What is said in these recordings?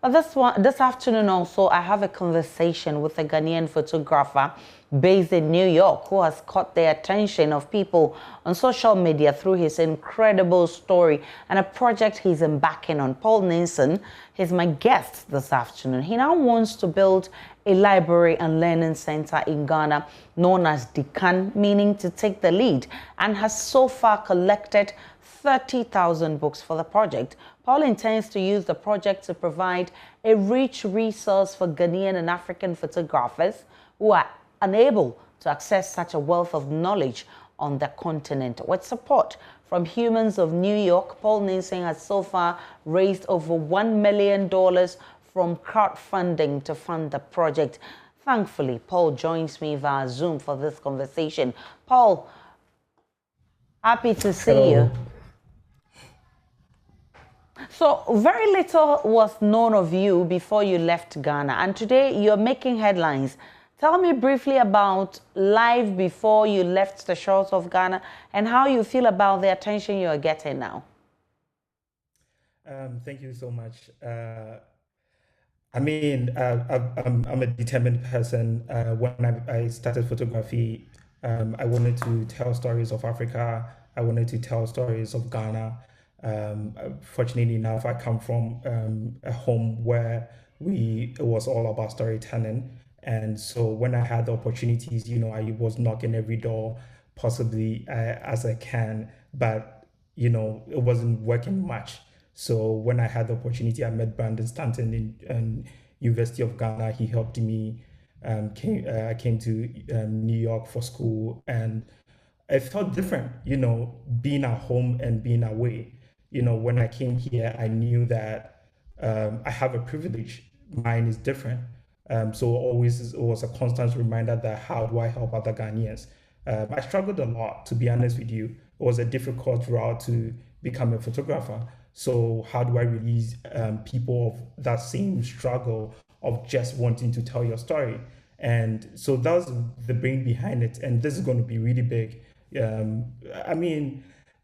But this afternoon also, I have a conversation with a Ghanaian photographer based in New York who has caught the attention of people on social media through his incredible story and a project he's embarking on. Paul Ninson, he's my guest this afternoon. He now wants to build a library and learning center in Ghana known as Decan, meaning to take the lead, and has so far collected 30,000 books for the project. Paul intends to use the project to provide a rich resource for Ghanaian and African photographers who are unable to access such a wealth of knowledge on the continent. With support from Humans of New York, Paul Ninson has so far raised over $1 million from crowdfunding to fund the project. Thankfully, Paul joins me via Zoom for this conversation. Paul, happy to see you. So very little was known of you before you left Ghana, and today you're making headlines. Tell me briefly about life before you left the shores of Ghana and how you feel about the attention you're getting now. Thank you so much. I'm a determined person. When I started photography, I wanted to tell stories of Africa. I wanted to tell stories of Ghana. Fortunately enough, I come from a home where it was all about storytelling. And so when I had the opportunities, I was knocking every door possibly as I can, but it wasn't working much. So when I had the opportunity, I met Brandon Stanton in University of Ghana. He helped me. I came to New York for school, and it felt different, being at home and being away. When I came here, I knew that I have a privilege. Mine is different. So always it was a constant reminder that how do I help other Ghanaians? I struggled a lot, to be honest with you. It was a difficult route to become a photographer. So how do I release people of that same struggle of just wanting to tell your story? And so that was the brain behind it. And this is going to be really big.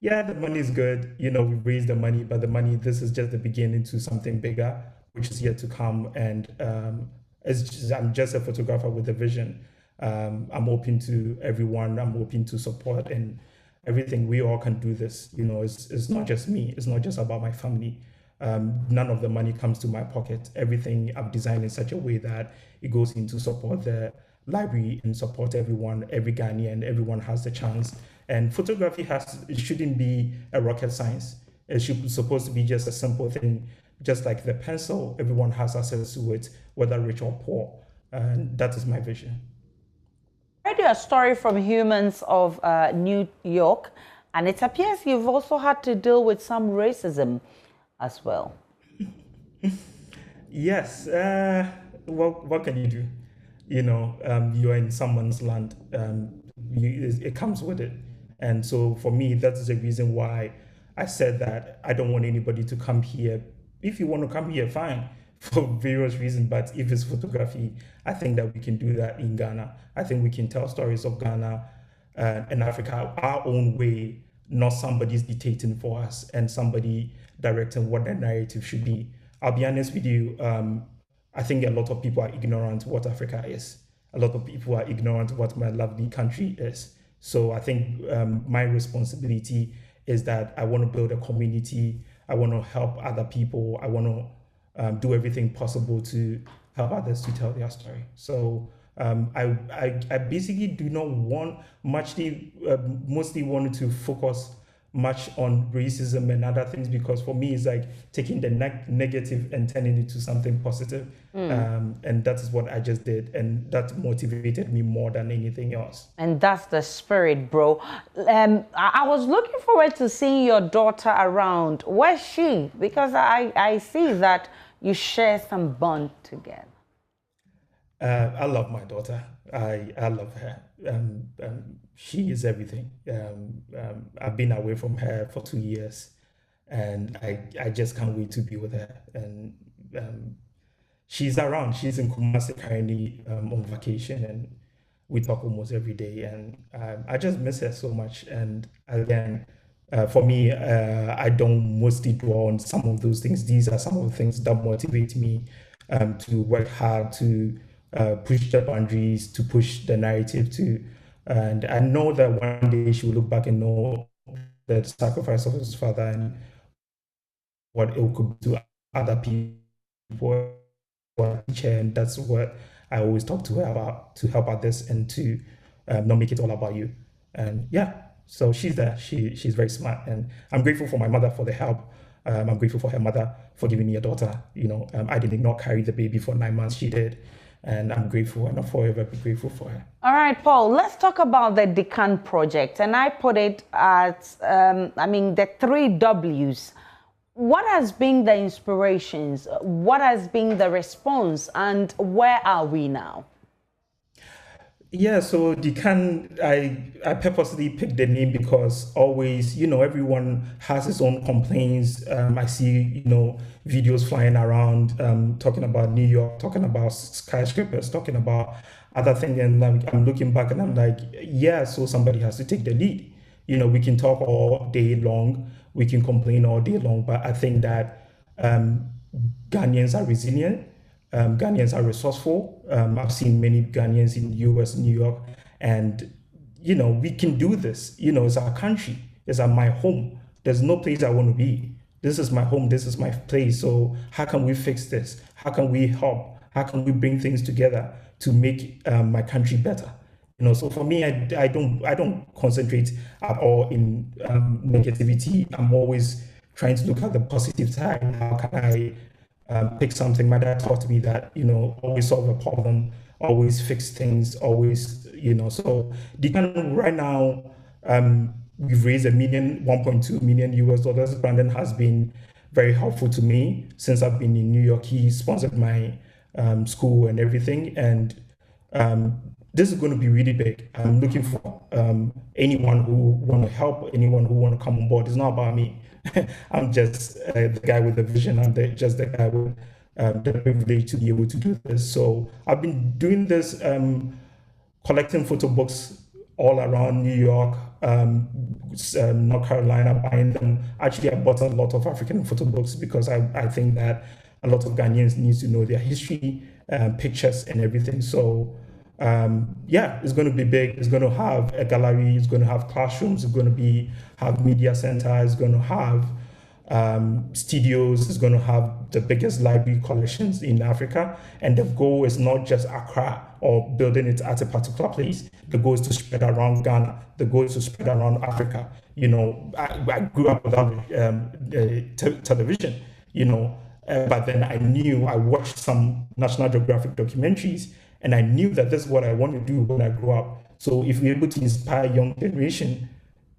Yeah, the money is good. We raised the money, but this is just the beginning to something bigger, which is yet to come. And I'm just a photographer with a vision. I'm open to everyone. I'm open to support and everything. We all can do this. It's not just me. It's not just about my family. None of the money comes to my pocket. Everything I've designed in such a way that it goes into support the library and support everyone, every Ghanaian. Everyone has the chance. And photography it shouldn't be a rocket science. It's supposed to be just a simple thing, just like the pencil. Everyone has access to it, whether rich or poor. And that is my vision. I read your story from Humans of New York, and it appears you've also had to deal with some racism as well. Yes. What can you do? You're in someone's land. It comes with it. And so for me, that's the reason why I said that I don't want anybody to come here. If you want to come here, fine, for various reasons. But if it's photography, I think that we can do that in Ghana. I think we can tell stories of Ghana and Africa our own way, not somebody's dictating for us and somebody directing what the narrative should be. I'll be honest with you. I think a lot of people are ignorant what Africa is. A lot of people are ignorant what my lovely country is. So I think my responsibility is that I want to build a community. I want to help other people. I want to do everything possible to help others to tell their story. So I basically do not want mostly wanted to focus much on racism and other things, because for me it's like taking the negative and turning it to something positive. And that is what I just did, and that motivated me more than anything else. And that's the spirit, bro. I was looking forward to seeing your daughter around. Where's she? Because I see that you share some bond together. I love my daughter. I love her. She is everything. I've been away from her for 2 years, and I just can't wait to be with her. And she's around. She's in Kumasi currently on vacation, and we talk almost every day. And I just miss her so much. And again, For me, I don't mostly dwell on some of those things. These are some of the things that motivate me to work hard, to push the boundaries, to push the narrative, and I know that one day she will look back and know the sacrifice of his father and what it could do to other people, and that's what I always talk to her about, to help others and to not make it all about you. And yeah, so she's there. She's very smart, and I'm grateful for my mother for the help. I'm grateful for her mother for giving me a daughter. I did not carry the baby for 9 months. She did, and I'm grateful, and I'll forever be grateful for her. All right, Paul, let's talk about the Decan project. And I put it as, the 3 Ws. What has been the inspirations? What has been the response? And where are we now? Yeah, so Decan, I purposely picked the name because always, everyone has his own complaints. I see, videos flying around talking about New York, talking about skyscrapers, talking about other things. And I'm looking back and I'm like, yeah, so somebody has to take the lead. We can talk all day long, we can complain all day long, but I think that um, Ghanaians are resilient. Ghanaians are resourceful. I've seen many Ghanaians in the US, New York, and we can do this. It's our country, it's my home. There's no place I want to be. This is my home, this is my place. So how can we fix this? How can we help? How can we bring things together to make my country better? So for me, I don't concentrate at all in negativity. I'm always trying to look at the positive side. How can I pick something? My dad taught me that always solve a problem, always fix things, always So the kind of right now, we've raised 1.2 million US dollars. Brandon has been very helpful to me since I've been in New York. He sponsored my school and everything, and this is going to be really big. I'm looking for anyone who want to help, anyone who want to come on board. It's not about me. I'm just the guy with the vision. Just the guy with the privilege to be able to do this. So I've been doing this, collecting photo books all around New York, North Carolina, buying them. Actually, I bought a lot of African photo books because I think that a lot of Ghanaians need to know their history, pictures, and everything. So yeah, it's going to be big. It's going to have a gallery. It's going to have classrooms. It's going to have media center. It's going to have studios. It's going to have the biggest library collections in Africa. And the goal is not just Accra or building it at a particular place. The goal is to spread around Ghana. The goal is to spread around Africa. I grew up without television. But then I watched some National Geographic documentaries, and I knew that this is what I want to do when I grow up. So if we're able to inspire young generation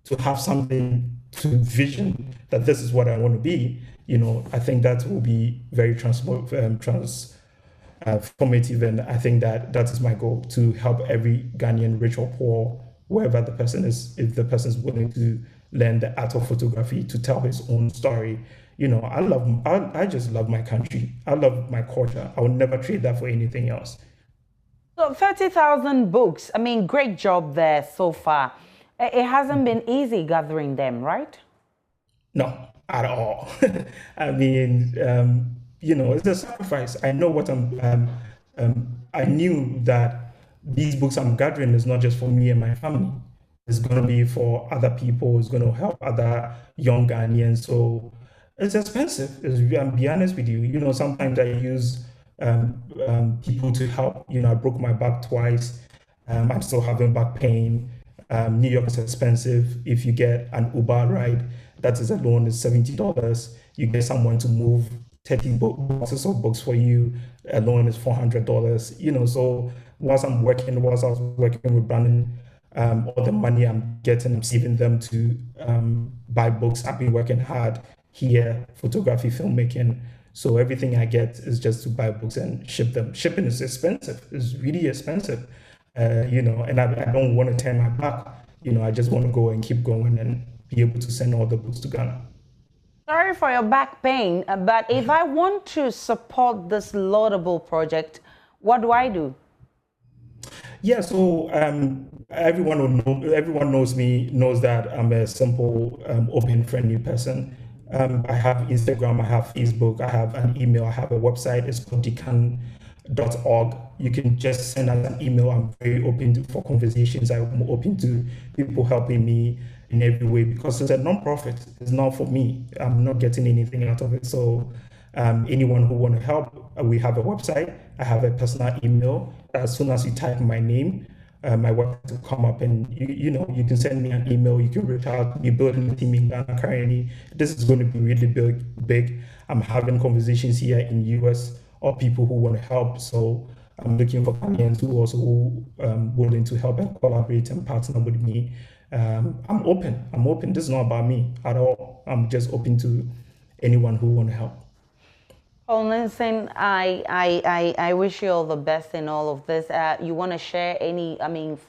to have something to vision that this is what I want to be, I think that will be very transformative. And I think that is my goal, to help every Ghanaian, rich or poor, wherever the person is, if the person is willing to learn the art of photography, to tell his own story. I just love my country. I love my culture. I would never trade that for anything else. So 30,000 books. Great job there so far. It hasn't been easy gathering them, right? No, at all. It's a sacrifice. I know what I knew that these books I'm gathering is not just for me and my family. It's going to be for other people. It's going to help other young Ghanaians. So it's expensive. I'll be honest with you. Sometimes I use people to help. I broke my back twice. I'm still having back pain. New York is expensive. If you get an Uber ride, that is alone is $70. You get someone to move 30 boxes of books for you, alone is $400. So whilst I was working with Brandon, all the money I'm getting, I'm saving them to buy books. I've been working hard here, photography, filmmaking. So everything I get is just to buy books and ship them. Shipping is expensive. It's really expensive. And I don't want to turn my back. I just want to go and keep going and be able to send all the books to Ghana. Sorry for your back pain, but if I want to support this laudable project, what do I do? Yeah, so everyone knows me, knows that I'm a simple, open, friendly person. I have Instagram, I have Facebook, I have an email, I have a website. It's called decan.org. You can just send us an email. I'm very open for conversations. I'm open to people helping me in every way because it's a non-profit. It's not for me. I'm not getting anything out of it. So anyone who want to help, we have a website. I have a personal email. As soon as you type my name, my website will come up, and you can send me an email. You can reach out. We're building a team in Ghana currently. This is going to be really big. Big. I'm having conversations here in US or people who want to help. So I'm looking for Ghanaians who also willing to help and collaborate and partner with me. I'm open. I'm open. This is not about me at all. I'm just open to anyone who want to help. Paul Ninson, I wish you all the best in all of this. You want to share any,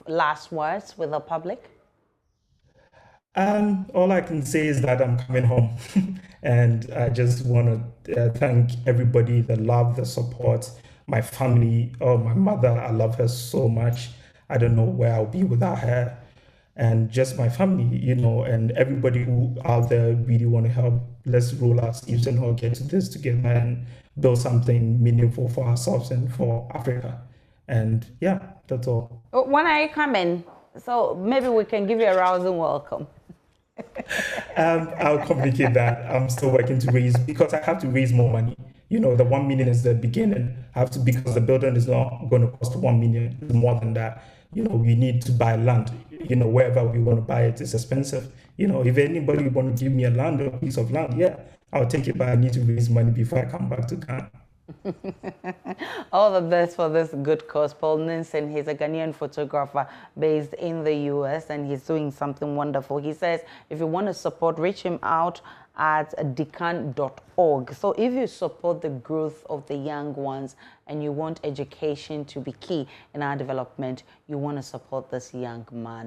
last words with the public? All I can say is that I'm coming home, and I just want to thank everybody, the love, the support, my family. Oh, my mother, I love her so much. I don't know where I'll be without her, and just my family, and everybody who out there really want to help. Let's roll our sleeves and all get to this together and build something meaningful for ourselves and for Africa. And yeah, that's all. When are you coming? So maybe we can give you a rousing welcome. I'll communicate that. I'm still working to raise because I have to raise more money. The 1 million is the beginning. I have to because the building is not going to cost 1 million. It's more than that. We need to buy land. Wherever we want to buy it, it's expensive. If anybody want to give me a land or a piece of land, yeah, I'll take it. But I need to raise money before I come back to Ghana. All the best for this good cause. Paul Ninson, he's a Ghanaian photographer based in the US, and he's doing something wonderful. He says if you want to support, reach him out at decan.org. So if you support the growth of the young ones and you want education to be key in our development, you want to support this young man.